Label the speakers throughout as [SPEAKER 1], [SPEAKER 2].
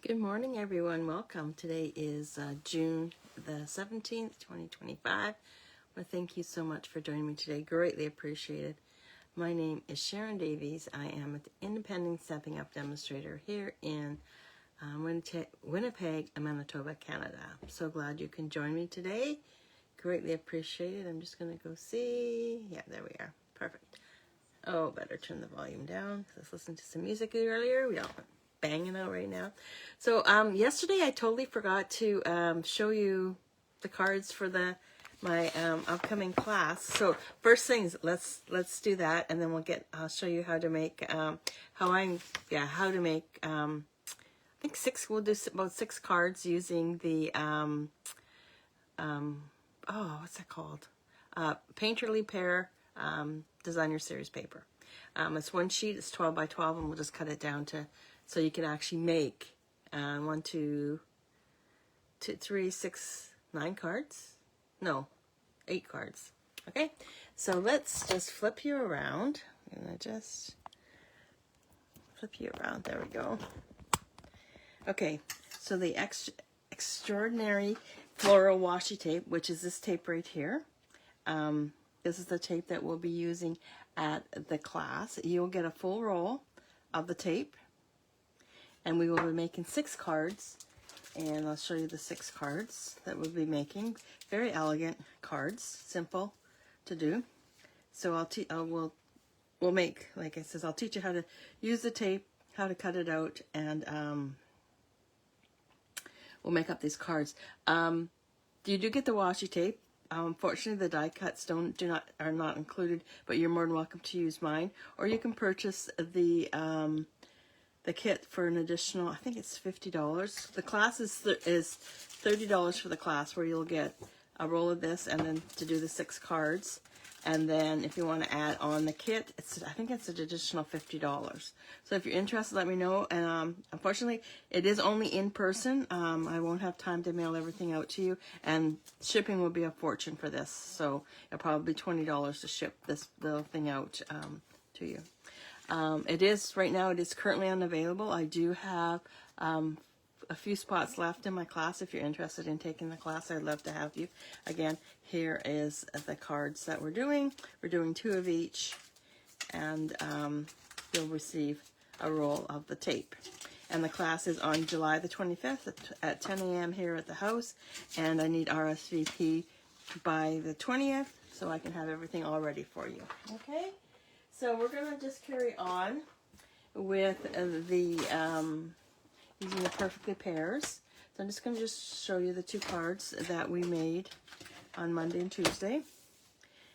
[SPEAKER 1] Good morning, everyone. Welcome. Today is June the 17th, 2025. I want to thank you so much for joining me today. Greatly appreciated. My name is Sharon Davies. I am an independent Stepping Up demonstrator here in Winnipeg, Manitoba, Canada. I'm so glad you can join me today. Greatly appreciated. I'm just going to go see. Yeah, there we are. Perfect. Oh, better turn the volume down. Let's listen to some music earlier. We all went banging out right now. So yesterday I totally forgot to show you the cards for my upcoming class. So first things, let's do that, and then I'll show you how to make I think we'll do about 6 cards using the what's that called? Painterly Pear designer series paper. It's one sheet, it's 12 by 12, and we'll just cut it down to so you can actually make 1, 2, 3, 6, 9 cards. No, 8 cards. Okay, so let's just flip you around. I'm gonna just flip you around. There we go. Okay, so the extraordinary floral washi tape, which is this tape right here. This is the tape that we'll be using at the class. You'll get a full roll of the tape, and we will be making 6 cards, and I'll show you the 6 cards that we'll be making. Very elegant cards, simple to do. So we'll make, like I says, I'll teach you how to use the tape, how to cut it out, and we'll make up these cards. You do get the washi tape. Unfortunately, the die cuts are not included, but you're more than welcome to use mine, or you can purchase the kit for an additional, I think it's $50. The class is $30 for the class, where you'll get a roll of this, and then to do the 6 cards. And then if you want to add on the kit, I think it's an additional $50. So if you're interested, let me know. And unfortunately, it is only in person. I won't have time to mail everything out to you, and shipping will be a fortune for this. So it'll probably be $20 to ship this little thing out to you. Right now it is currently unavailable. I do have a few spots left in my class. If you're interested in taking the class, I'd love to have you. Again, here is the cards that we're doing. We're doing 2 of each, and you'll receive a roll of the tape. And the class is on July the 25th at 10 a.m. here at the house, and I need RSVP by the 20th so I can have everything all ready for you. Okay? So we're going to just carry on with using the Perfectly Pears. So I'm just going to show you the 2 cards that we made on Monday and Tuesday.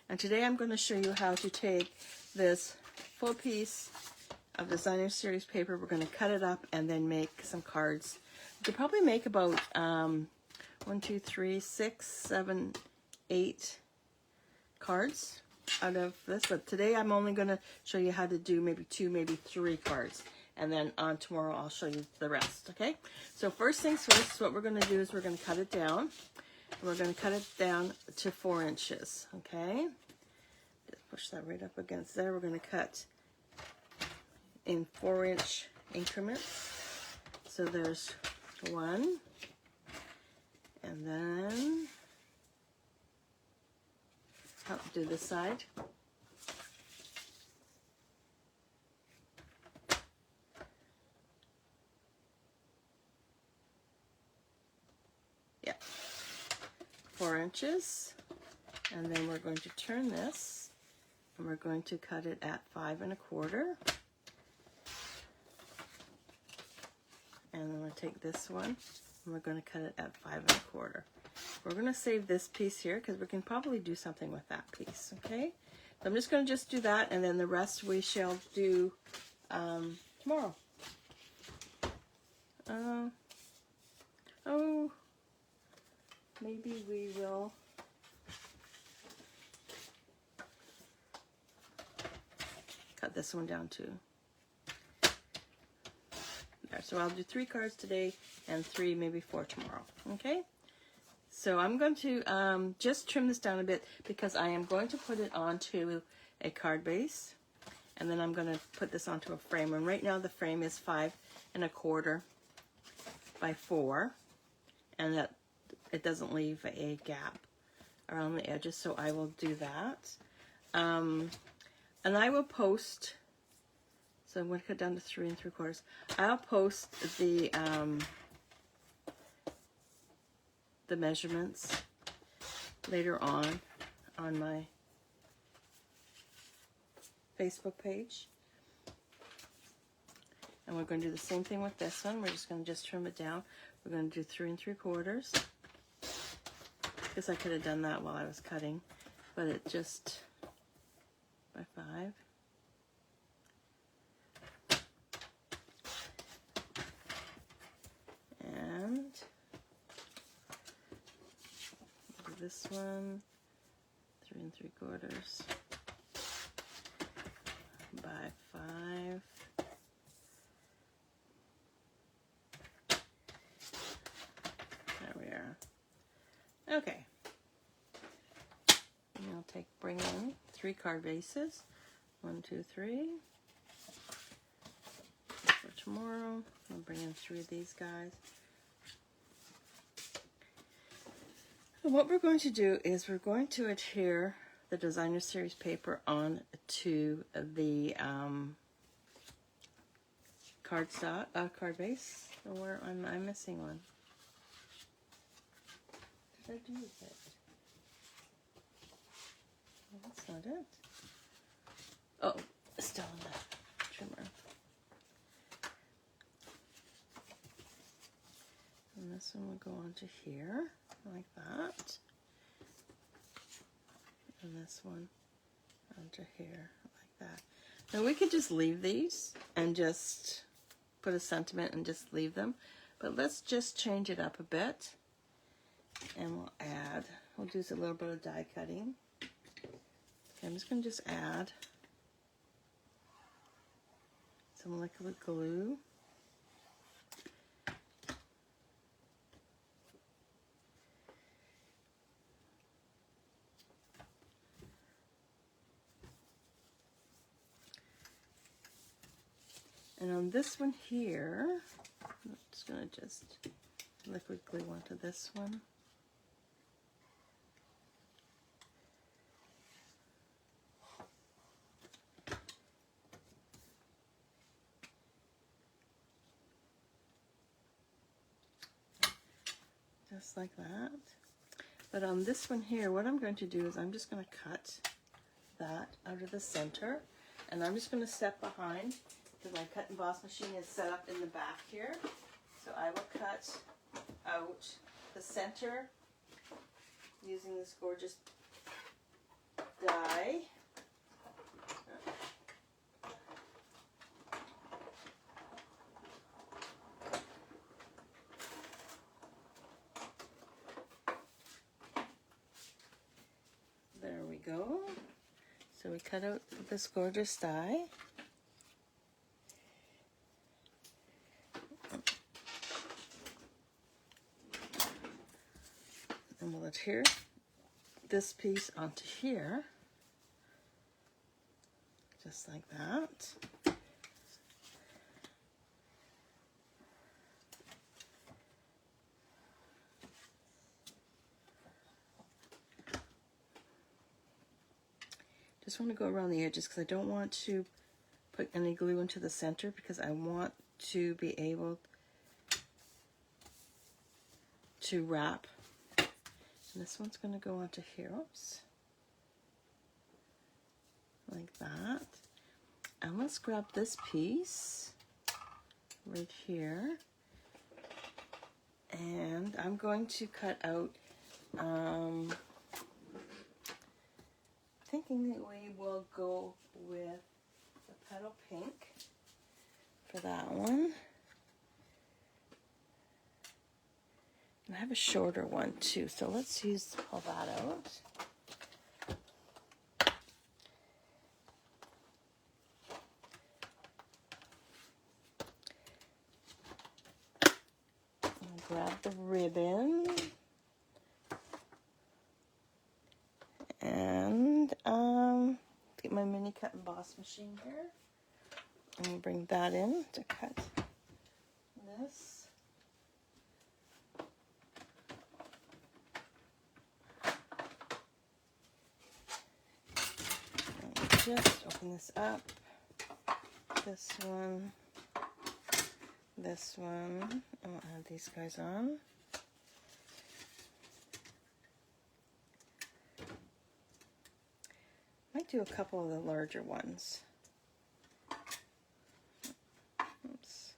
[SPEAKER 1] And today I'm going to show you how to take this full piece of designer series paper. We're going to cut it up and then make some cards. You could probably make about 1, 2, 3, 6, 7, 8 cards out of this, but today I'm only going to show you how to do maybe 2, maybe 3 cards, and then on tomorrow I'll show you the rest. Okay, so first things first, what we're going to do is we're going to cut it down. We're going to cut it down to 4 inches. Okay, just push that right up against there. We're going to cut in 4-inch increments. So there's 1, and then I'll do this side. Yeah, 4 inches, and then we're going to turn this, and we're going to cut it at 5 1/4. And then we'll take this one, and we're going to cut it at 5 1/4. We're going to save this piece here because we can probably do something with that piece. Okay, so I'm just going to do that, and then the rest we shall do tomorrow. Maybe we will cut this one down too. There, so I'll do 3 cards today and 3, maybe 4 tomorrow. Okay, so I'm going to just trim this down a bit because I am going to put it onto a card base, and then I'm going to put this onto a frame. And right now the frame is 5 1/4 by 4, and that it doesn't leave a gap around the edges, so I will do that. And I will post, so I'm going to cut down to 3 3/4. I'll post the measurements later on my Facebook page. And we're going to do the same thing with this one. We're just going to trim it down. We're going to do 3 3/4. Guess I could have done that while I was cutting, but it just by 5. And do this one, 3 3/4 by 5. There we are. Okay. And I'll bring in 3 card bases. 1, 2, 3. For tomorrow, I'll bring in 3 of these guys. And what we're going to do is we're going to adhere the Designer Series paper on to the card base. Where I'm missing one. Did I do it? Well, that's not it. Oh, it's still in the trimmer. And this one will go onto here, like that. And this one onto here, like that. Now we could just leave these and just put a sentiment and just leave them. But let's just change it up a bit. And we'll do a little bit of die cutting. Okay, I'm just going to just add some liquid glue. And on this one here, I'm just going to liquid glue onto this one. Just like that. But on this one here, what I'm going to do is I'm just going to cut that out of the center. And I'm just going to step behind because my cut and emboss machine is set up in the back here. So I will cut out the center using this gorgeous die. There we go. So we cut out this gorgeous die. And we'll adhere this piece onto here, just like that. Just want to go around the edges because I don't want to put any glue into the center because I want to be able to wrap. And this one's going to go onto here, oops, like that. And let's grab this piece right here. And I'm going to cut out, thinking that we will go with the petal pink for that one. And I have a shorter one too, so let's pull that out. And grab the ribbon. And get my mini cut and emboss machine here. And we'll bring that in to cut this. just open this up. This one. This one. I'll add these guys on. Might do a couple of the larger ones. Oops.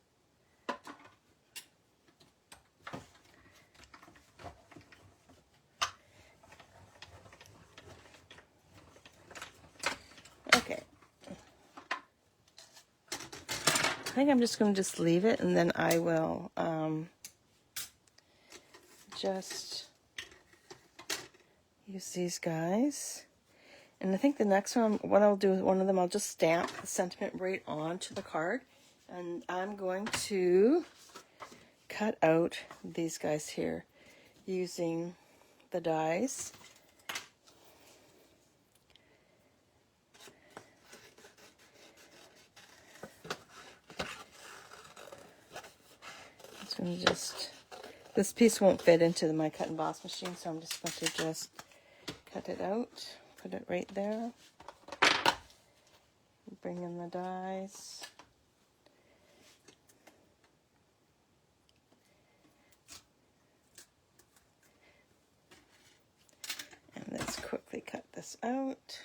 [SPEAKER 1] Okay. I think I'm just going to just leave it, and then I will just use these guys. And I think the next one, what I'll do is one of them, I'll just stamp the sentiment right onto the card. And I'm going to cut out these guys here using the dies. So I'm just, this piece won't fit into my cut and emboss machine, so I'm just going to just cut it out, put it right there, bring in the dies. And let's quickly cut this out.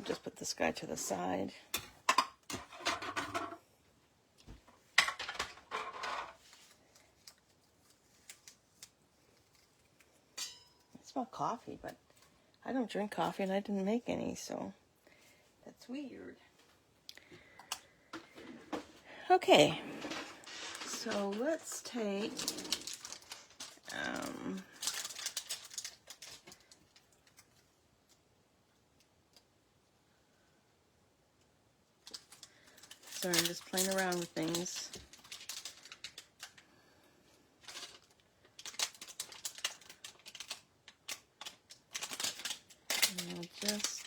[SPEAKER 1] Just put this guy to the side. I smell coffee, but I don't drink coffee and I didn't make any, so that's weird. Okay, so let's take sorry, I'm just playing around with things.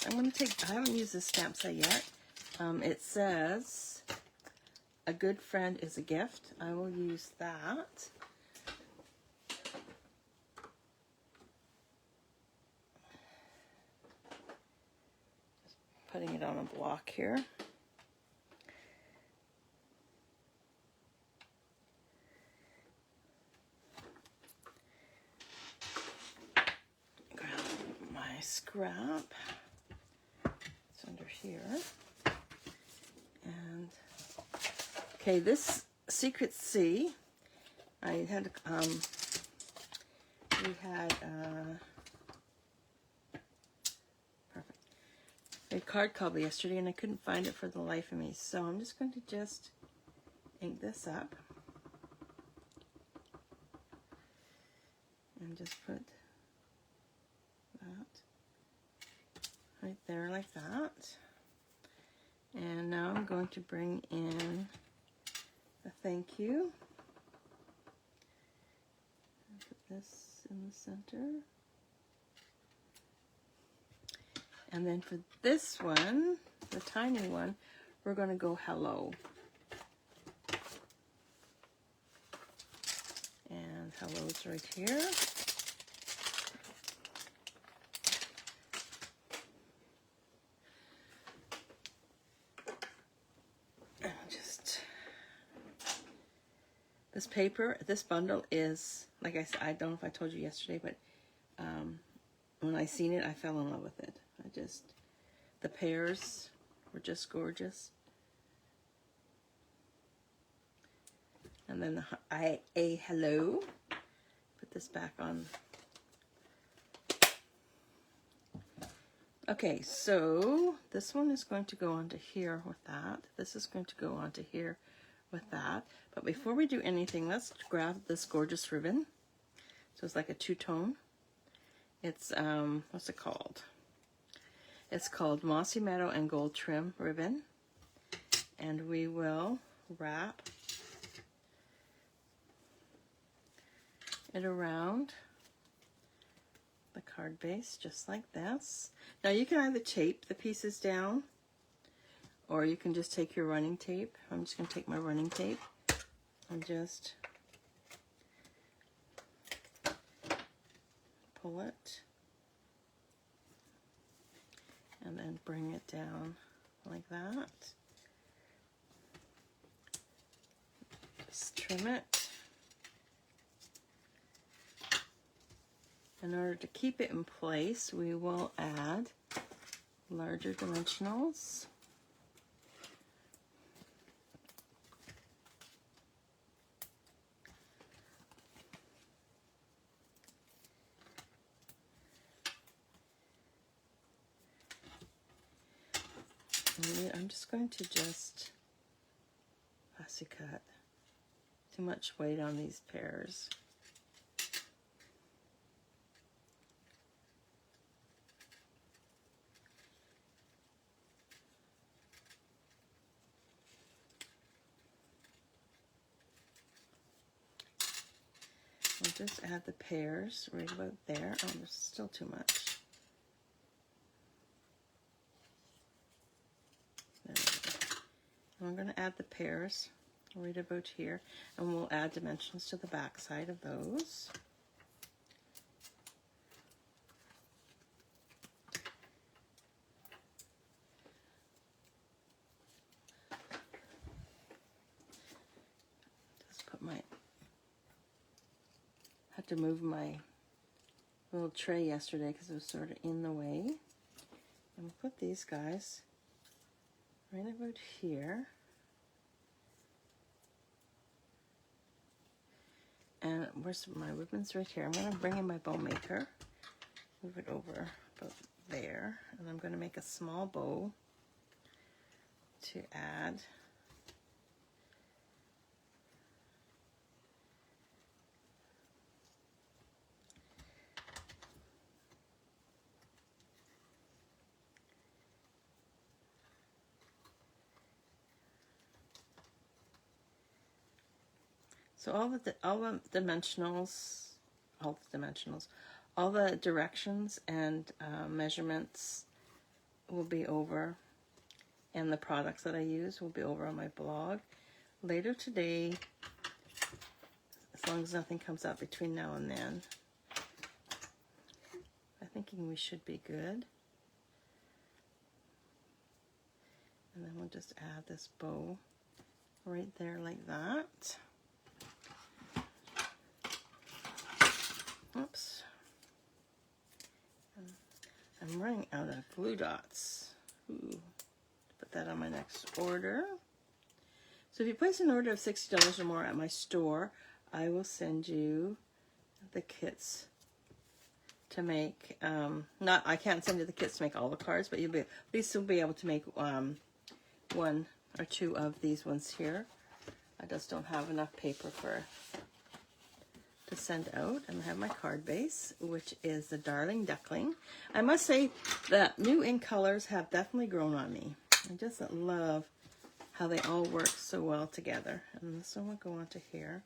[SPEAKER 1] I'm going to take, I haven't used this stamp set yet. It says, a good friend is a gift. I will use that. Just putting it on a block here. Scrap. It's under here. And okay, this Secret C, I had we had perfect a card cover yesterday, and I couldn't find it for the life of me. So I'm just going to just ink this up and just put that right there like that. And now I'm going to bring in a thank you. Put this in the center. And then for this one, the tiny one, we're going to go hello. And hello's right here. This paper, this bundle is, like I said, I don't know if I told you yesterday, but when I seen it, I fell in love with it. The pears were just gorgeous. And then a hello. Put this back on. Okay, so this one is going to go onto here with that. This is going to go onto here with that. But before we do anything, let's grab this gorgeous ribbon. So it's like a two-tone. It's, what's it called? It's called Mossy Meadow and Gold Trim Ribbon. And we will wrap it around the card base just like this. Now you can either tape the pieces down, or you can just take your running tape. I'm just going to take my running tape and just pull it and then bring it down like that. Just trim it. In order to keep it in place, we will add larger dimensionals. I'm just going to just fussy cut. Too much weight on these pears. We'll just add the pears right about there. Oh, there's still too much. There we go. And we're going to add the pears right about here, and we'll add dimensions to the back side of those. Just put my, had to move my little tray yesterday because it was sort of in the way. And we'll put these guys right about here. And where's my ribbons? Right here. I'm going to bring in my bow maker, move it over about there, and I'm going to make a small bow to add. So all the dimensionals, all the directions and measurements will be over, and the products that I use will be over on my blog later today, as long as nothing comes up between now and then. I'm thinking we should be good. And then we'll just add this bow right there like that. Oops. I'm running out of glue dots. Ooh. Put that on my next order. So if you place an order of $60 or more at my store, I will send you the kits to make. I can't send you the kits to make all the cards, but at least you'll be able to make one or two of these ones here. I just don't have enough paper to send out. And I have my card base, which is the Darling Duckling. I must say that new ink colors have definitely grown on me. I just love how they all work so well together. And this one will go onto here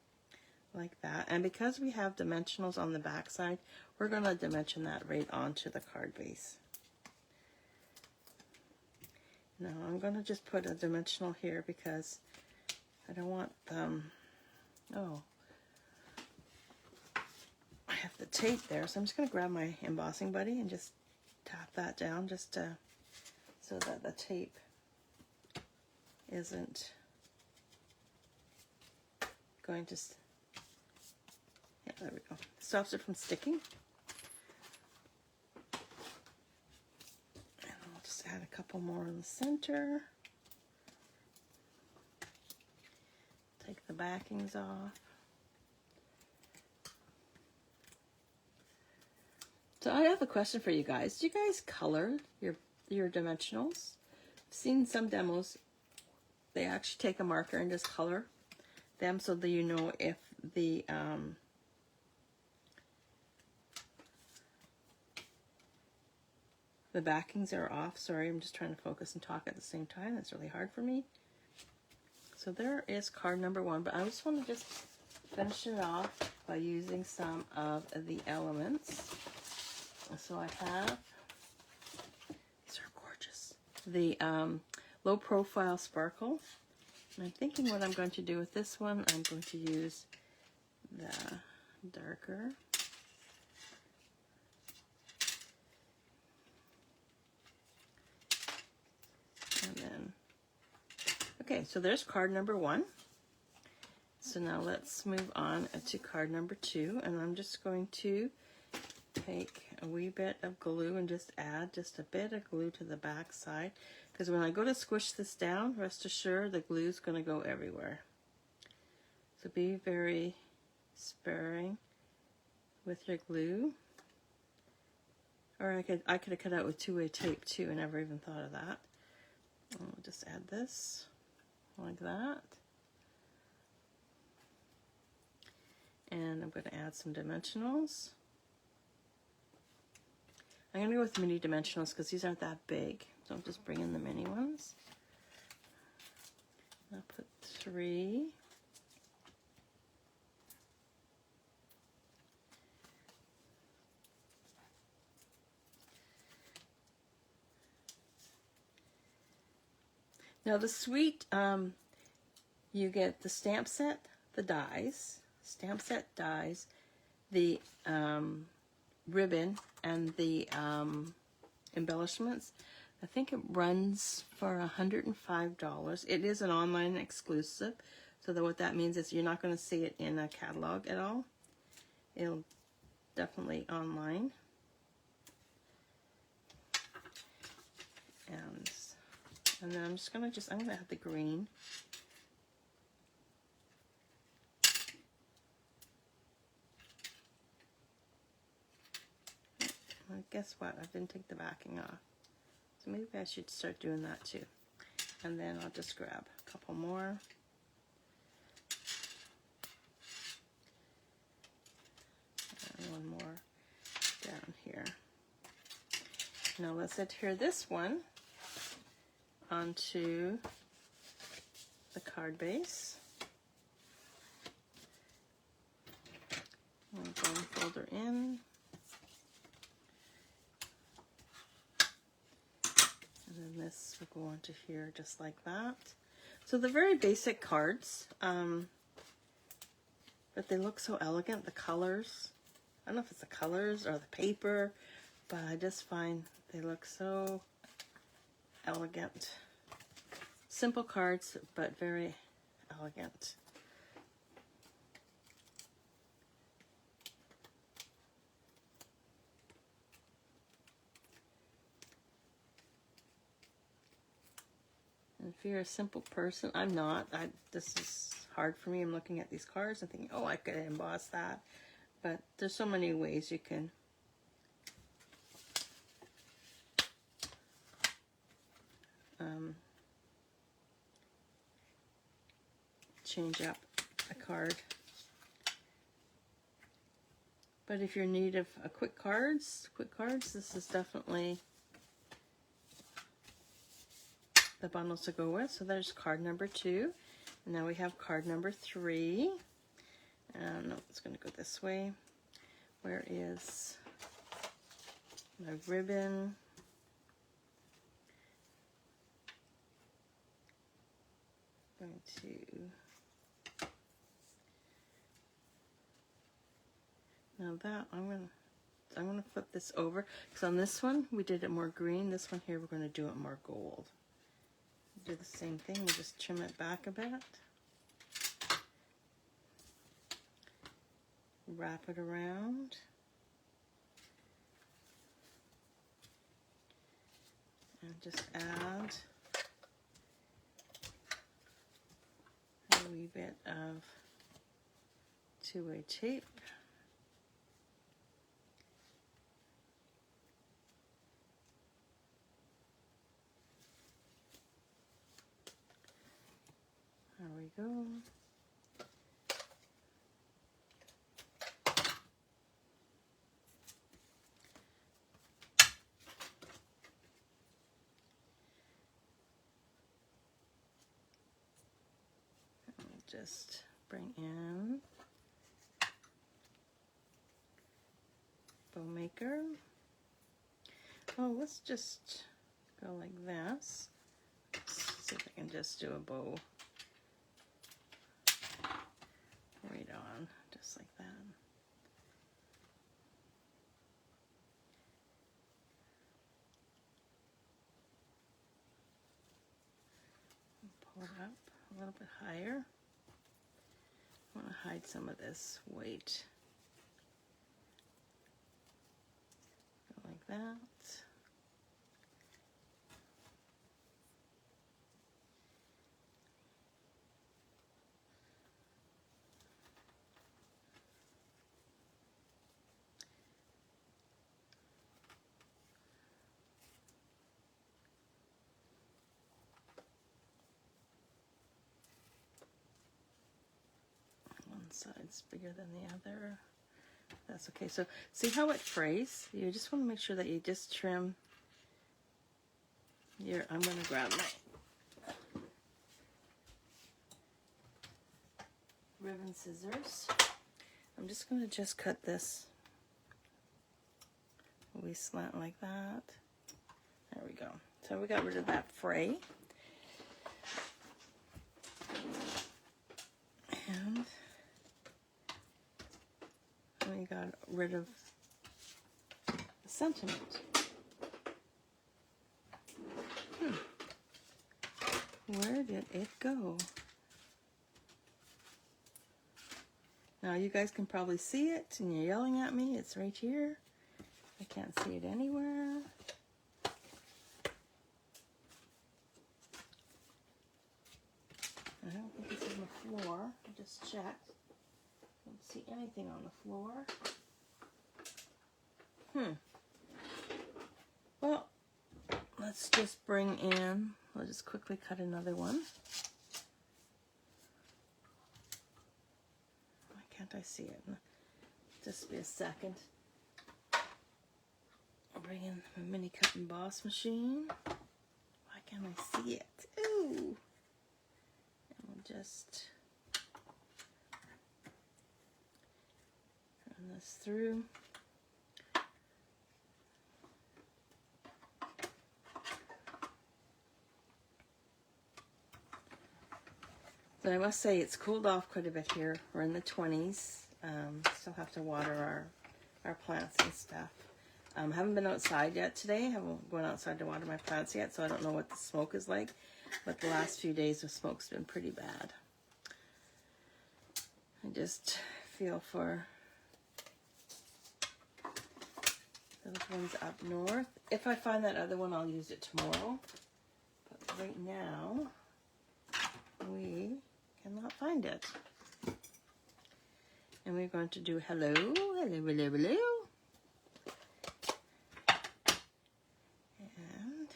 [SPEAKER 1] like that. And because we have dimensionals on the back side, we're going to dimension that right onto the card base. Now I'm going to just put a dimensional here because I don't want them. Oh, I have the tape there, so I'm just going to grab my embossing buddy and just tap that down just so that the tape isn't going to, yeah, there we go. Stops it from sticking. And I'll just add a couple more in the center. Take the backings off. So I have a question for you guys. Do you guys color your dimensionals? I've seen some demos, they actually take a marker and just color them so that you know if the backings are off. Sorry, I'm just trying to focus and talk at the same time. That's really hard for me. So there is card number 1, but I just want to just finish it off by using some of the elements. So I have, these are gorgeous, the low profile sparkle. And I'm thinking what I'm going to do with this one, I'm going to use the darker. And then, okay, so there's card number 1. So now let's move on to card number 2, and I'm just going to take a wee bit of glue and just add just a bit of glue to the back side, because when I go to squish this down, rest assured the glue is going to go everywhere. So be very sparing with your glue. Or I could have cut out with 2-way tape too. I never even thought of that. I'll just add this like that. And I'm going to add some dimensionals. I'm going to go with mini dimensionals because these aren't that big. So I'll just bring in the mini ones. I'll put 3. Now the suite, you get the stamp set, the dies, the ribbon, and the embellishments. I think it runs for $105. It is an online exclusive, so that what that means is you're not going to see it in a catalog at all. It'll definitely online. And then I'm just going to I'm going to add the green. Well, guess what? I didn't take the backing off. So maybe I should start doing that too. And then I'll just grab a couple more. And one more down here. Now let's adhere this one onto the card base. I'll go and fold her in. And then this will go onto here just like that. So they're very basic cards, but they look so elegant. The colors, I don't know if it's the colors or the paper, but I just find they look so elegant. Simple cards, but very elegant. And if you're a simple person, I'm not. This is hard for me. I'm looking at these cards and thinking, oh, I could emboss that. But there's so many ways you can change up a card. But if you're in need of quick cards, this is definitely the bundles to go with. So there's card number 2. And now we have card number 3. No, it's going to go this way. Where is my ribbon? Going to now that I'm gonna flip this over, because on this one we did it more green. This one here we're going to do it more gold. Do the same thing. We'll just trim it back a bit. Wrap it around. And just add a wee bit of 2-way tape. There we go. Just bring in bow maker. Oh, let's just go like this. Oops. see if I can just do a bow right on, just like that. Pull it up a little bit higher. I want to hide some of this weight. Go like that. One side's bigger than the other. That's okay. So see how it frays? You just want to make sure that you just trim your, I'm going to grab my ribbon scissors. I'm just going to just cut this a wee slant like that. There we go. So we got rid of that fray. And we got rid of the sentiment. Where did it go? Now you guys can probably see it, and you're yelling at me. It's right here. I can't see it anywhere. I don't think it's on the floor. I just checked. Don't see anything on the floor. Well, let's just bring in, we'll just quickly cut another one. Why can't I see it? Just be a second. I'll bring in my mini cut and emboss machine. Why can't I see it? Ooh! And we'll just run this through. But I must say it's cooled off quite a bit here. We're in the 20s. Still have to water our plants and stuff. Haven't been outside yet today. Haven't gone outside to water my plants yet, so I don't know what the smoke is like. But the last few days the smoke's been pretty bad. I just feel for those ones up north. If I find that other one, I'll use it tomorrow. But right now, we cannot find it. And we're going to do hello, hello, hello, hello. And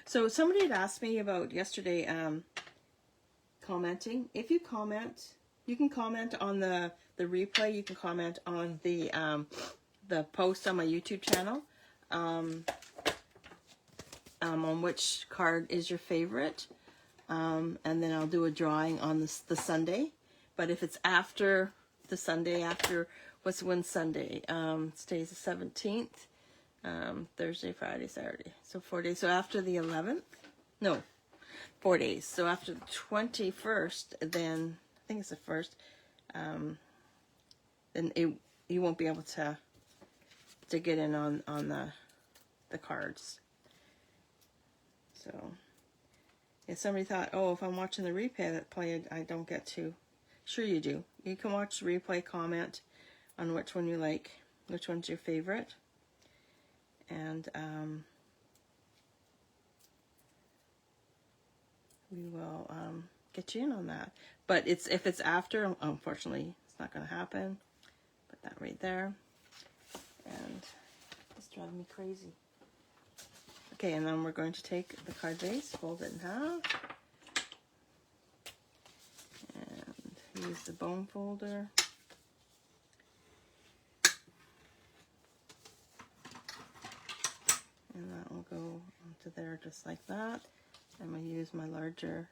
[SPEAKER 1] so somebody had asked me about yesterday commenting. If you comment, you can comment on the replay. You can comment on the post on my YouTube channel on which card is your favorite. And then I'll do a drawing on the Sunday. But if it's after the Sunday, after, when's Sunday? Today's the 17th. Thursday, Friday, Saturday. So 4 days. So after the 11th? No, 4 days. So after the 21st, then, I think it's the 1st, then you won't be able to get in on the cards. So if somebody thought, oh, if I'm watching the replay, I don't get to. Sure you do. You can watch the replay, comment on which one you like, which one's your favorite. And we will get you in on that. But if it's after, unfortunately, it's not going to happen. Put that right there. And it's driving me crazy. Okay, and then we're going to take the card base, fold it in half, and use the bone folder. And that will go onto there just like that. I'm going to use my larger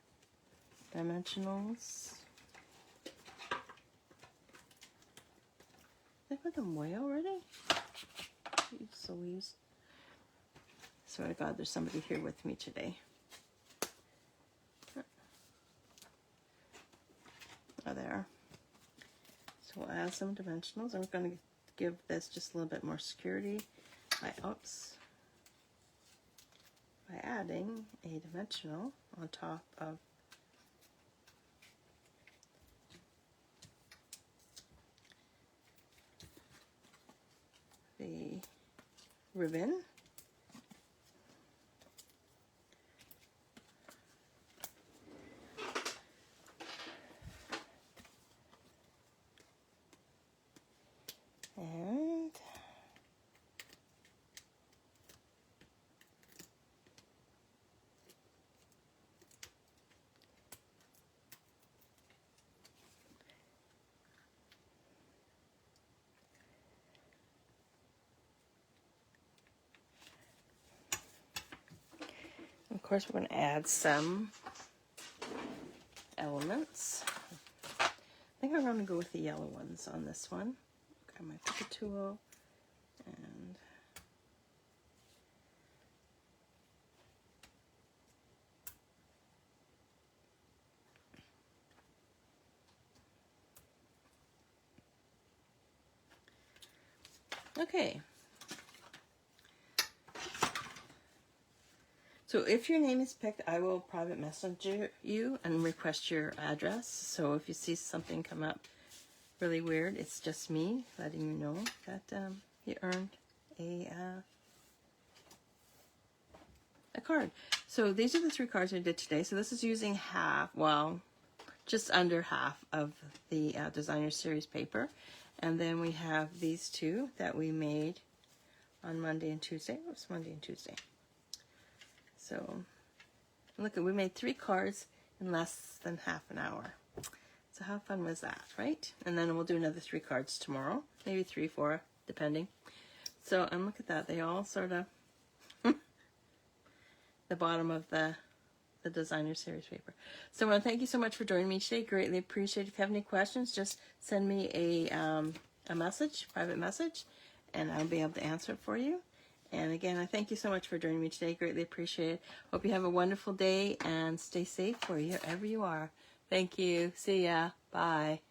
[SPEAKER 1] dimensionals. Did I put them away already? Jeez Louise. Swear to God, there's somebody here with me today. Oh, there. So we'll add some dimensionals. I'm going to give this just a little bit more security by adding a dimensional on top of the ribbon. And of course, we're going to add some elements. I think I'm going to go with the yellow ones on this one. Grab my picker tool and okay. So if your name is picked, I will private message you and request your address. So if you see something come up really weird, it's just me letting you know that you earned a card. So these are the 3 cards I did today. So this is using half, well, just under half of the Designer Series paper. And then we have these 2 that we made on Monday and Tuesday. Oops, Monday and Tuesday. So look, we made 3 cards in less than half an hour. So how fun was that, right? And then we'll do another 3 cards tomorrow, maybe 3, 4, depending. So, and look at that, they all sort of the bottom of the Designer Series paper. So I want to thank you so much for joining me today. Greatly appreciate it. If you have any questions, just send me a message, private message, and I'll be able to answer it for you. And again, I thank you so much for joining me today. Greatly appreciate it. Hope you have a wonderful day and stay safe wherever you are. Thank you. See ya. Bye.